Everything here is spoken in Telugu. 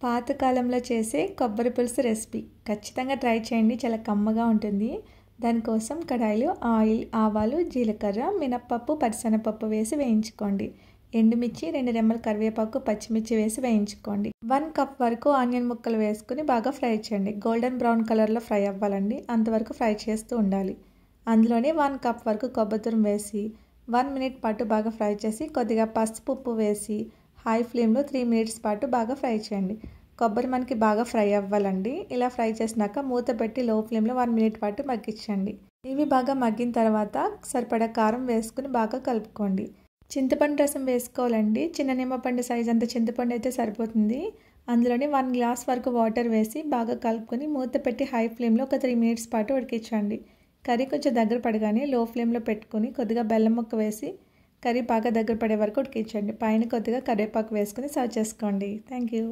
పాతకాలంలో చేసే కొబ్బరి పులుసు రెసిపీ ఖచ్చితంగా ట్రై చేయండి. చాలా కమ్మగా ఉంటుంది. దానికోసం కడాయిలో ఆయిల్, ఆవాలు, జీలకర్ర, మినప్పప్పు, పచ్చిశనగపప్పు వేసి వేయించుకోండి. ఎండుమిర్చి, 2 రెమ్మల కరివేపాకు, పచ్చిమిర్చి వేసి వేయించుకోండి. 1 కప్ వరకు ఆనియన్ ముక్కలు వేసుకుని బాగా ఫ్రై చేయండి. గోల్డెన్ బ్రౌన్ కలర్లో ఫ్రై అవ్వాలండి. అంతవరకు ఫ్రై చేస్తూ ఉండాలి. అందులోనే 1 కప్ వరకు కొబ్బరి తురుము వేసి 1 మినిట్ పాటు బాగా ఫ్రై చేసి కొద్దిగా పసుపు, ఉప్పు వేసి హై ఫ్లేమ్లో 3 మినిట్స్ పాటు బాగా ఫ్రై చేయండి. కొబ్బరి మనకి బాగా ఫ్రై అవ్వాలండి. ఇలా ఫ్రై చేసినాక మూత పెట్టి లో ఫ్లేమ్లో 1 మినిట్ పాటు మగ్గించండి. ఇవి బాగా మగ్గిన తర్వాత సరిపడా కారం వేసుకుని బాగా కలుపుకోండి. చింతపండు రసం వేసుకోవాలండి. చిన్న నిమ్మపండు సైజ్ అంత చింతపండు అయితే సరిపోతుంది. అందులోని 1 గ్లాస్ వరకు వాటర్ వేసి బాగా కలుపుకొని మూత పెట్టి హై ఫ్లేమ్లో ఒక 3 మినిట్స్ పాటు ఉడికించండి. కర్రీ కొంచెం దగ్గర పడగానే లో ఫ్లేమ్లో పెట్టుకొని కొద్దిగా బెల్లం ముక్క వేసి కర్రీ బాగా దగ్గర పడే వరకు ఉడికించండి. పైన కొద్దిగా కరివేపాకు వేసుకుని సర్వ్ చేసుకోండి. Thank you.